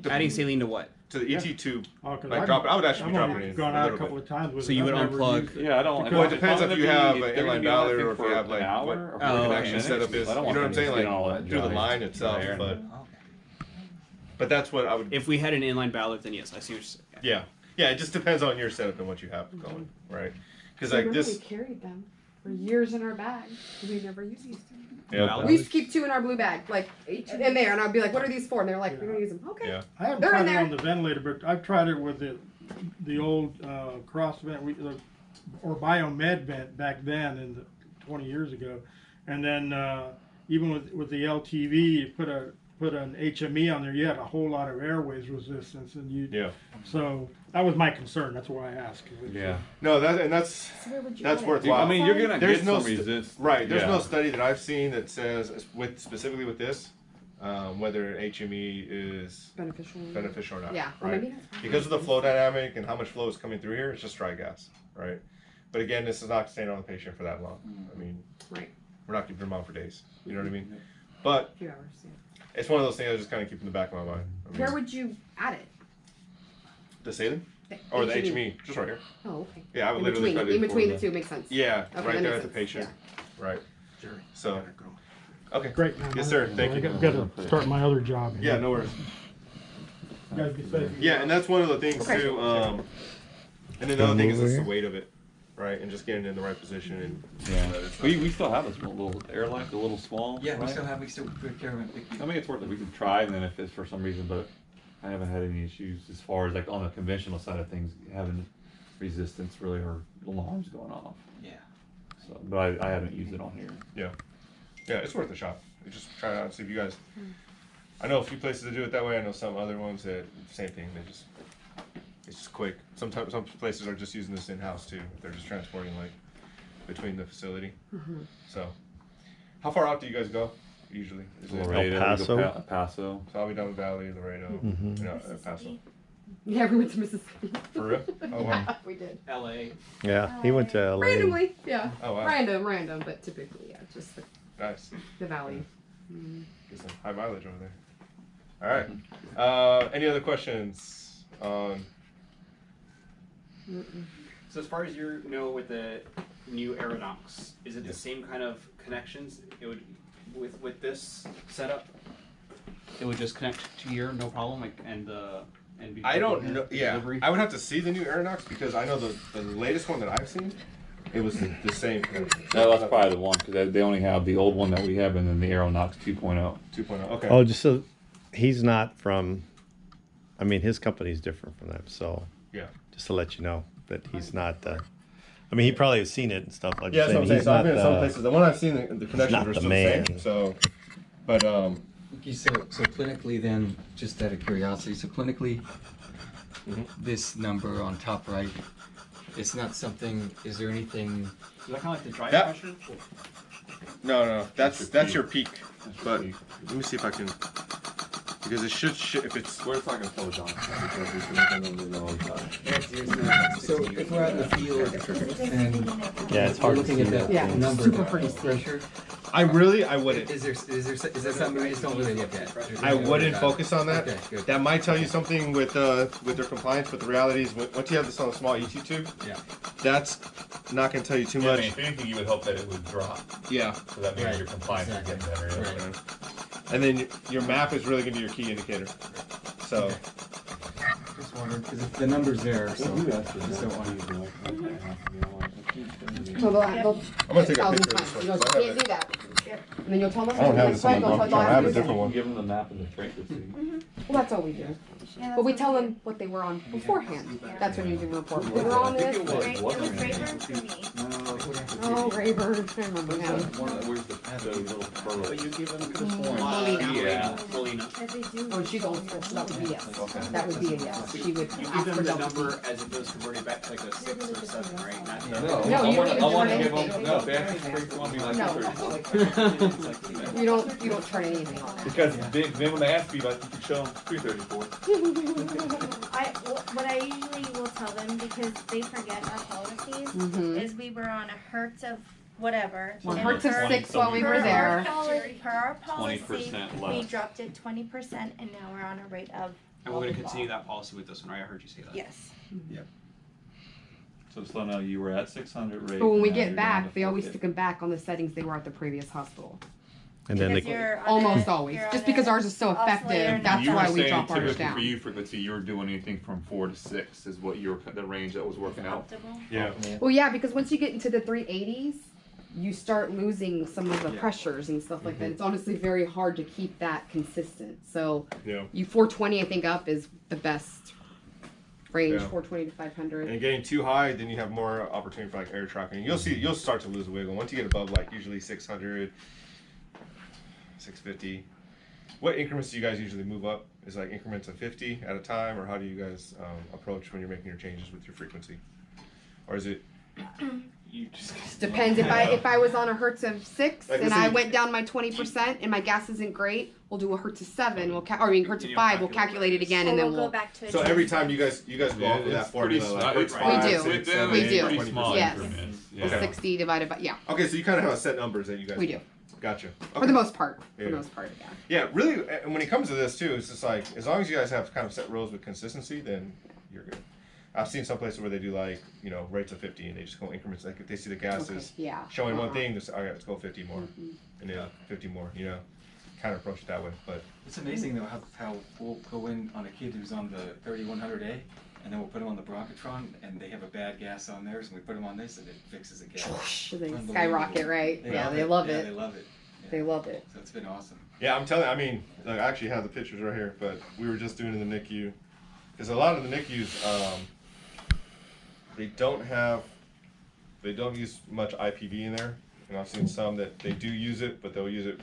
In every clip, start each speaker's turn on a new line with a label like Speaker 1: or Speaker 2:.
Speaker 1: Adding saline to what?
Speaker 2: To the ET tube.
Speaker 3: Oh, 'cause
Speaker 2: Like drop it. I would actually be dropping it in.
Speaker 3: I've gone out a couple of times with
Speaker 1: So you would unplug.
Speaker 4: Yeah, I don't.
Speaker 2: Well, it depends if you have an
Speaker 4: they're gonna
Speaker 2: inline
Speaker 4: be on
Speaker 2: ballot
Speaker 4: that
Speaker 2: or
Speaker 4: thing
Speaker 2: if you
Speaker 4: for
Speaker 2: have like
Speaker 4: an hour
Speaker 2: what
Speaker 4: or
Speaker 2: the
Speaker 4: 45
Speaker 2: connection
Speaker 4: minutes.
Speaker 2: setup is.
Speaker 4: I
Speaker 2: You
Speaker 4: don't
Speaker 2: know what I'm
Speaker 4: want
Speaker 2: saying?
Speaker 4: them to get all that
Speaker 2: Like through the
Speaker 4: dry
Speaker 2: line itself,
Speaker 4: air.
Speaker 2: but that's what I would.
Speaker 1: If we had an inline ballot, then yes, I see what you're saying.
Speaker 2: Yeah, yeah. It just depends on your setup and what you have going, right? Because like
Speaker 5: Remember
Speaker 2: this.
Speaker 5: we carried them for years in our bag. We never used them.
Speaker 2: Yeah.
Speaker 5: We used to keep 2 in our blue bag, like in there, and I'd be like, "What are these for?" And they're like, "We don't use them." Okay.
Speaker 2: Yeah.
Speaker 3: I haven't
Speaker 5: They're in
Speaker 3: tried it
Speaker 5: there.
Speaker 3: on the ventilator, but I've tried it with the old cross vent or biomed vent back then, 20 years ago, and then even with the LTV, you put an HME on there, you had a whole lot of airways resistance, and so that was my concern. That's why I asked.
Speaker 4: Yeah.
Speaker 2: No, that's
Speaker 5: Where would you
Speaker 2: that's
Speaker 5: put it?
Speaker 2: worthwhile.
Speaker 4: I mean, you're gonna
Speaker 2: There's
Speaker 4: get
Speaker 2: no
Speaker 4: some resistance.
Speaker 2: Right. There's
Speaker 4: yeah.
Speaker 2: no study that I've seen that says specifically with this whether HME is
Speaker 5: beneficial
Speaker 2: or not.
Speaker 5: Yeah. Well,
Speaker 2: Right.
Speaker 5: maybe that's fine.
Speaker 2: Because of the flow dynamic and how much flow is coming through here, it's just dry gas, right? But again, this is not staying on the patient for that long. I mean,
Speaker 5: Right.
Speaker 2: we're not keeping them on for days. You know what I mean? But
Speaker 5: A few hours. Yeah.
Speaker 2: it's one of those things I just kind of keep in the back of my mind. I mean,
Speaker 5: Where would you add it?
Speaker 2: the saline or the HME? Just right here.
Speaker 5: Oh, okay.
Speaker 2: Yeah, I would
Speaker 5: In
Speaker 2: literally
Speaker 5: between,
Speaker 2: put it
Speaker 5: in between
Speaker 2: for
Speaker 5: the two makes sense.
Speaker 2: Yeah,
Speaker 5: Okay,
Speaker 2: right
Speaker 5: that
Speaker 2: there
Speaker 5: makes
Speaker 2: at the
Speaker 5: sense,
Speaker 2: patient. Right. So.
Speaker 3: Yeah.
Speaker 2: Okay.
Speaker 3: Great.
Speaker 2: Yes, sir. Thank you.
Speaker 3: I've got to start my other job.
Speaker 2: Yeah, no worries.
Speaker 3: You guys be safe.
Speaker 2: Yeah, and that's one of the things
Speaker 5: Okay.
Speaker 2: too. And then the other thing is just the weight of it, right? And just getting in the right position and.
Speaker 4: Yeah.
Speaker 2: It's not-
Speaker 4: We still have this little airline, a little small.
Speaker 6: Yeah,
Speaker 4: right?
Speaker 6: we still procure and pick
Speaker 4: I mean, it's worth it. We can try, and then if it's for some reason, but I haven't had any issues as far as like on the conventional side of things, having resistance really or alarms going off.
Speaker 6: Yeah.
Speaker 4: So, but I haven't used it on here.
Speaker 2: Yeah, it's worth a shot. Just try it out and see if you guys. I know a few places that do it that way. I know some other ones that same thing. It's just quick. Sometimes some places are just using this in house too. They're just transporting like between the facility. So, how far out do you guys go usually? Is it
Speaker 4: Laredo,
Speaker 7: Paso?
Speaker 4: we go Paso.
Speaker 2: So I'll be down with Valley, Laredo, you know, Paso.
Speaker 5: Yeah, we went to Mississippi.
Speaker 2: For real? Oh wow.
Speaker 5: We did.
Speaker 1: LA.
Speaker 7: Yeah, he went to LA.
Speaker 5: Randomly, yeah.
Speaker 2: Oh wow.
Speaker 5: Random, but typically, yeah, just
Speaker 2: Nice.
Speaker 5: the valley.
Speaker 2: Get some high mileage over there. All right. Any other questions on?
Speaker 1: So as far as you know with the new Aeronox, is it the same kind of connections? It would with this setup, it would just connect to here, no problem, like and be.
Speaker 2: I don't know. Yeah,
Speaker 1: delivery?
Speaker 2: I would have to see the new Aeronox because I know the latest one that I've seen, it was the same.
Speaker 4: No, that's probably the one because they only have the old one that we have and then the Aeronox 2.0.
Speaker 2: 2.0. Okay.
Speaker 7: Oh, just so he's not from. I mean, his company's different from them, so
Speaker 2: Yeah.
Speaker 7: just to let you know that he's not. I mean, he probably has seen it and stuff like
Speaker 2: Yeah, that's what I'm saying.
Speaker 7: He's
Speaker 2: So I've
Speaker 7: not
Speaker 2: been in some places. The one I've seen, the connections
Speaker 7: not
Speaker 2: are
Speaker 7: the
Speaker 2: still
Speaker 7: man.
Speaker 2: the same. So, but
Speaker 6: Okay, so clinically then, just out of curiosity, so clinically, this number on top right, it's not something, is there anything,
Speaker 1: Is that kind of like the dry
Speaker 2: That-
Speaker 1: pressure?
Speaker 2: no, that's your peak. But let me see if I can, because it should if it's.
Speaker 4: Where it's not going to close on.
Speaker 6: so if we're out in the field and
Speaker 7: Yeah, it's
Speaker 6: we're
Speaker 7: hard to
Speaker 6: looking
Speaker 7: see
Speaker 6: at
Speaker 7: that.
Speaker 6: that
Speaker 5: Yeah,
Speaker 6: number
Speaker 5: super
Speaker 6: of
Speaker 5: pretty.
Speaker 6: pressure,
Speaker 2: I wouldn't.
Speaker 6: is that something we just don't really look at?
Speaker 2: I wouldn't focus on that.
Speaker 6: Okay, good.
Speaker 2: That might tell you something with their compliance, but the reality is once you have this on a small ET tube,
Speaker 6: Yeah.
Speaker 2: that's not going to tell you too
Speaker 8: Yeah, I
Speaker 2: much.
Speaker 8: mean, if anything, you would hope that it would drop.
Speaker 2: Yeah.
Speaker 8: So that means
Speaker 6: Right.
Speaker 8: your compliance is getting better. Yeah.
Speaker 6: Right.
Speaker 2: And then your map is really going to be your key indicator. So,
Speaker 6: Just wondering, because the number's there, so I just don't want to.
Speaker 5: So they'll
Speaker 2: I'm going to take a
Speaker 5: thousand
Speaker 2: picture of
Speaker 5: times.
Speaker 2: this
Speaker 5: He
Speaker 2: one.
Speaker 5: goes,
Speaker 2: 'cause I
Speaker 5: you
Speaker 2: have
Speaker 5: can't do
Speaker 2: it.
Speaker 5: that. And then you'll tell them.
Speaker 2: I don't have
Speaker 5: next
Speaker 2: this on my
Speaker 5: time, they'll
Speaker 2: book.
Speaker 5: tell
Speaker 2: I have a
Speaker 5: you.
Speaker 2: different one.
Speaker 4: Give them the map and the strength to see.
Speaker 5: Well, that's all we do. But we tell them what they were on beforehand. That's when you do the report. We were on this.
Speaker 4: It was
Speaker 9: Rayburn for me.
Speaker 5: Oh, Rayburn. I remember him.
Speaker 4: Where's the little furrow?
Speaker 1: But you give them
Speaker 5: Molina.
Speaker 1: Yeah, Molina.
Speaker 5: Oh, she's old school, so that would be yes. That would be a yes. She would
Speaker 1: You
Speaker 5: ask
Speaker 1: give
Speaker 5: for
Speaker 1: them the
Speaker 5: double.
Speaker 1: number as if it was converted back to like a 6 or 7, right? Not
Speaker 4: No,
Speaker 5: No,
Speaker 4: I
Speaker 5: you
Speaker 4: want
Speaker 5: don't
Speaker 4: to
Speaker 5: even turn
Speaker 4: give them.
Speaker 5: anything.
Speaker 4: No, if they actually want me like
Speaker 5: No.
Speaker 4: a 30.
Speaker 5: You don't turn anything on.
Speaker 4: Because then when they ask me about, you can show them 334.
Speaker 9: What I usually will tell them, because they forget our policies, is we were on a hertz of whatever.
Speaker 5: Well,
Speaker 9: and
Speaker 5: hertz of
Speaker 9: per-
Speaker 5: 6 while we
Speaker 9: per
Speaker 5: were
Speaker 9: our
Speaker 5: there.
Speaker 9: Per our policy,
Speaker 4: 20%
Speaker 9: we
Speaker 4: less.
Speaker 9: dropped it 20%, and now we're on a rate of
Speaker 1: And we're going to continue that policy with this one, right? I heard you say that.
Speaker 9: Yes.
Speaker 4: So now you were at 600 rate.
Speaker 5: But when we
Speaker 4: now
Speaker 5: get
Speaker 4: you're down
Speaker 5: back,
Speaker 4: to
Speaker 5: they always
Speaker 4: 450.
Speaker 5: stick them back on the settings they were at the previous hospital.
Speaker 7: And then
Speaker 9: Because
Speaker 7: they,
Speaker 9: you're on
Speaker 5: Almost
Speaker 9: a-
Speaker 5: always.
Speaker 9: you're
Speaker 5: Just
Speaker 9: on
Speaker 5: because
Speaker 9: a
Speaker 5: ours is so effective,
Speaker 9: oscillator,
Speaker 5: that's
Speaker 4: You were
Speaker 5: why we
Speaker 4: saying
Speaker 5: drop ours
Speaker 4: typically
Speaker 5: down.
Speaker 4: For you, frequency, you were doing anything from 4 to 6 is what your the range that was working out.
Speaker 9: optimal.
Speaker 2: Yeah.
Speaker 5: Well, yeah, because once you get into the 380s, you start losing some of the
Speaker 4: Yeah.
Speaker 5: pressures and stuff like that. It's honestly very hard to keep that consistent. So
Speaker 2: Yeah.
Speaker 5: you 420, I think, up is the best range,
Speaker 2: Yeah.
Speaker 5: 420 to 500.
Speaker 2: And getting too high, then you have more opportunity for like air trapping. You'll start to lose wiggle once you get above like usually 600, 650. What increments do you guys usually move up? Is like increments of 50 at a time, or how do you guys approach when you're making your changes with your frequency? Or is it?
Speaker 1: You just
Speaker 5: Depends if I was on a hertz of 6
Speaker 2: Like,
Speaker 5: and
Speaker 2: let's say
Speaker 5: I
Speaker 2: you-
Speaker 5: went down my 20% and my gas isn't great, we'll do a hertz of 7. Or I mean hertz of 5. We'll calculate it again
Speaker 9: Or
Speaker 5: and then
Speaker 9: we'll go
Speaker 5: we'll.
Speaker 9: back to.
Speaker 2: So every time you guys go off with
Speaker 4: it's
Speaker 2: that formula,
Speaker 4: pretty
Speaker 2: like
Speaker 4: small.
Speaker 2: it's
Speaker 4: We
Speaker 2: 5,
Speaker 5: do.
Speaker 2: 6,
Speaker 4: With
Speaker 2: 7,
Speaker 5: We
Speaker 2: 8,
Speaker 5: do.
Speaker 2: 20%.
Speaker 4: Pretty small
Speaker 5: Yes.
Speaker 4: increments. Yeah.
Speaker 2: Okay.
Speaker 5: 60 divided by
Speaker 2: Okay, so you kind of have set numbers that you guys.
Speaker 5: We do.
Speaker 2: Gotcha.
Speaker 5: For
Speaker 2: Okay.
Speaker 5: the most part. For
Speaker 2: Yeah.
Speaker 5: the most part, yeah.
Speaker 2: Yeah, really. And when it comes to this too, it's just like as long as you guys have kind of set rules with consistency, then you're good. I've seen some places where they do like rates of 50 and they just go increments. Like if they see the gas
Speaker 5: Okay,
Speaker 2: is
Speaker 5: yeah.
Speaker 2: showing one
Speaker 5: Uh-uh.
Speaker 2: thing, just all right, let's go 50 more, and then 50 more. Kind of approach it that way. But
Speaker 6: It's amazing though how we'll go in on a kid who's on the 3100A, and then we'll put him on the Broncatron, and they have a bad gas on theirs, and we put him on this, and it fixes the gas.
Speaker 5: So they
Speaker 6: Unbelievable.
Speaker 5: skyrocket, right? Yeah, they love
Speaker 6: Yeah,
Speaker 5: it.
Speaker 6: they love it. Yeah.
Speaker 5: They love it.
Speaker 6: So it's been awesome.
Speaker 2: yeah, I'm telling. I mean, like, I actually have the pictures right here, but we were just doing it in the NICU because a lot of the NICUs they don't use much IPV in there, and I've seen some that they do use it, but they'll use it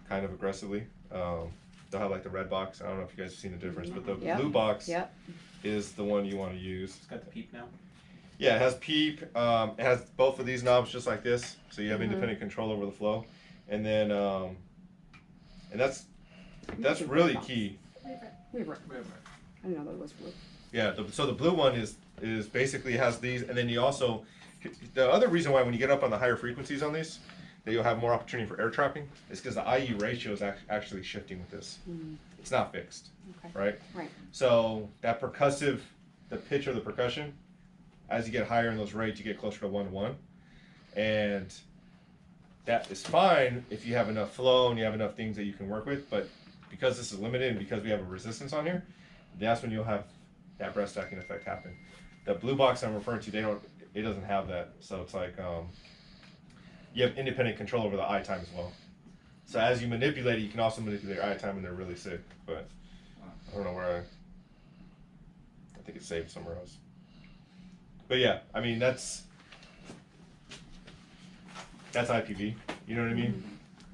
Speaker 2: kind of aggressively. They'll have like the red box. I don't know if you guys have seen the difference, but the
Speaker 5: Yep.
Speaker 2: blue box
Speaker 5: Yep.
Speaker 2: is the one you want to use.
Speaker 1: It's got the peep now.
Speaker 2: Yeah, it has PEEP. It has both of these knobs just like this, so you have
Speaker 5: Mm-hmm.
Speaker 2: independent control over the flow, and then and that's really key.
Speaker 5: We have. I didn't know that was blue.
Speaker 2: Yeah, so the blue one is basically has these, and then you also, the other reason why when you get up on the higher frequencies on these, that you'll have more opportunity for air trapping is because the IU ratio is actually shifting with this. It's not fixed,
Speaker 5: Okay.
Speaker 2: right?
Speaker 5: Right.
Speaker 2: So that percussive, the pitch of the percussion, as you get higher in those rates, you get closer to 1-to-1, and that is fine if you have enough flow and you have enough things that you can work with, but because this is limited and because we have a resistance on here, that's when you'll have that breast stacking effect happen. The blue box I'm referring to, it doesn't have that, so it's like you have independent control over the eye time as well. So as you manipulate it, you can also manipulate your eye time, and they're really sick. But I don't know where I think it's saved somewhere else. But yeah, I mean that's IPV. You know what I mean?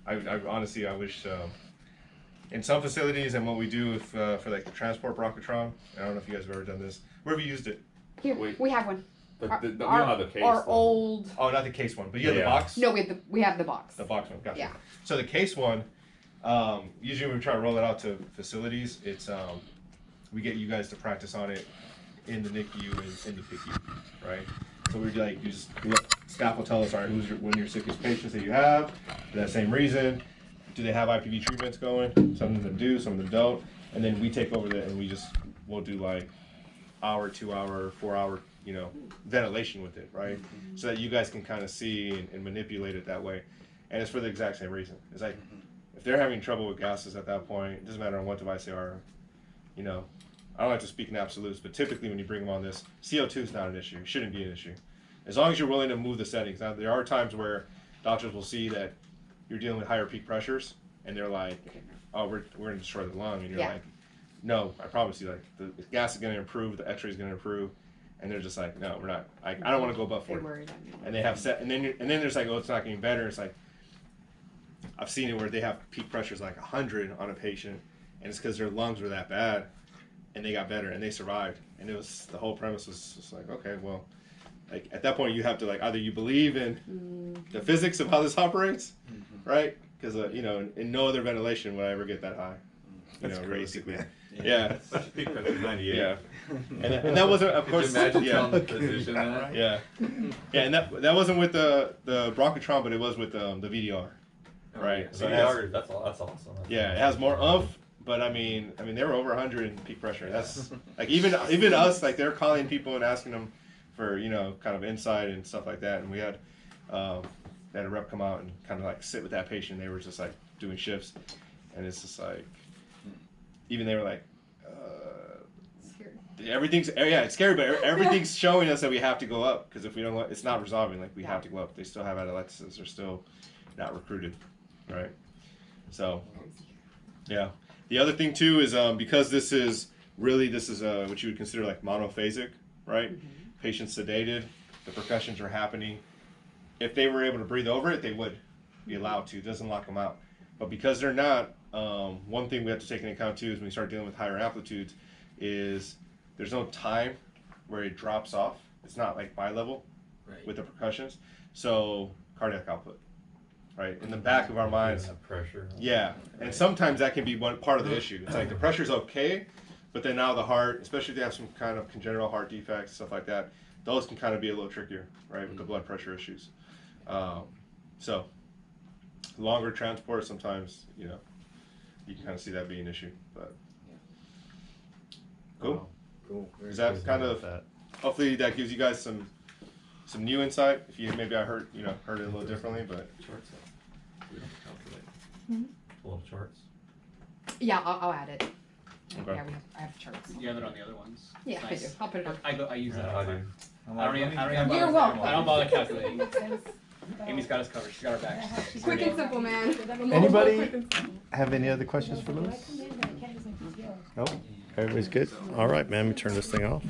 Speaker 2: I honestly I wish. In some facilities, and what we do if, for like the transport Broncatron, I don't know if you guys have ever done this. Where have you used it?
Speaker 5: Here,
Speaker 4: Wait.
Speaker 5: we have one.
Speaker 4: But we don't have the case.
Speaker 5: Our
Speaker 4: though.
Speaker 5: old.
Speaker 2: Oh, not the case one, but you have
Speaker 4: Yeah.
Speaker 2: the box.
Speaker 5: No, we have the box.
Speaker 2: The box one, gotcha.
Speaker 5: Yeah.
Speaker 2: So the case one, usually when we try to roll it out to facilities, it's we get you guys to practice on it in the NICU and in the PICU, right? So we like you just look, staff will tell us, all right, one of your sickest patients that you have for that same reason. Do they have IPV treatments going? Some of them do, some of them don't. And then we take over and we'll do like hour, 2 hour, 4 hour, ventilation with it, right? So that you guys can kind of see and manipulate it that way. And it's for the exact same reason. It's like, if they're having trouble with gases at that point, it doesn't matter on what device they are, I don't like to speak in absolutes, but typically when you bring them on this, CO2 is not an issue. It shouldn't be an issue. As long as you're willing to move the settings. Now, there are times where doctors will see that you're dealing with higher peak pressures, and they're like, "Oh, we're going to destroy the lung," and you're like, "No, I promise you, like the gas is going to improve, the X-ray is going to improve," and they're just like, "No, we're not. I don't want to go above 40." And they have set, and then there's like, "Oh, it's not getting better." It's like I've seen it where they have peak pressures like 100 on a patient, and it's because their lungs were that bad, and they got better and they survived, and it was the whole premise was just like, okay, well. Like at that point, you have to like either you believe in the physics of how this operates, right? Because in no other ventilation would I ever get that high. That's crazy, realistically. man.
Speaker 4: Yeah. Such a peak pressure, 98.
Speaker 2: Yeah. And that wasn't, of course.
Speaker 4: Could you imagine
Speaker 2: yeah.
Speaker 4: telling the physician that?
Speaker 2: Yeah. Yeah, and that wasn't with the Broncatron, but it was with the VDR. Right.
Speaker 4: So
Speaker 2: it has,
Speaker 4: that's awesome.
Speaker 2: yeah, it has more oomph, But I mean, they were over 100 in peak pressure. That's like even us, like they're calling people and asking them for, you know, kind of insight and stuff like that. And we had a rep come out and kind of like sit with that patient. They were just like doing shifts, and it's just like, even they were like, everything's, yeah, it's scary, but everything's showing us that we have to go up, because if we don't, it's not resolving. Like we have to go up. They still have atelectasis. They're still not recruited, right? So, yeah. The other thing too is because this is what you would consider like monophasic, right? Patient sedated, the percussions are happening. If they were able to breathe over it, they would be allowed to. It doesn't lock them out. But because they're not, one thing we have to take into account too is when we start dealing with higher amplitudes is there's no time where it drops off. It's not like bi-level with the percussions. So cardiac output. Right, in the back of our minds,
Speaker 4: pressure.
Speaker 2: Yeah, and sometimes that can be one part of the issue. It's like the pressure's okay, but then now the heart, especially if they have some kind of congenital heart defects, stuff like that, those can kind of be a little trickier, right, with the blood pressure issues. So longer transport, sometimes, you know, you can kind of see that being an issue. But cool.
Speaker 7: Cool.
Speaker 2: Is that kind of hopefully that gives you guys some new insight? If you maybe heard it a little differently, but.
Speaker 4: Charts. We don't calculate. Pull up charts.
Speaker 5: Yeah, I'll add it.
Speaker 2: Okay.
Speaker 5: Yeah, I have charts.
Speaker 1: You have it on the other ones.
Speaker 5: Yeah,
Speaker 1: Nice.
Speaker 5: I do. I'll put it on.
Speaker 1: I use that.
Speaker 4: Yeah,
Speaker 1: all
Speaker 4: I
Speaker 1: the
Speaker 4: do.
Speaker 1: time. I don't even
Speaker 5: You're welcome.
Speaker 1: I don't bother calculating. Amy's got us covered. She's got our back.
Speaker 5: Quick and simple, man.
Speaker 7: Anybody have any other questions for Lewis? Nope. Everybody's good? All right, man, let me turn this thing off.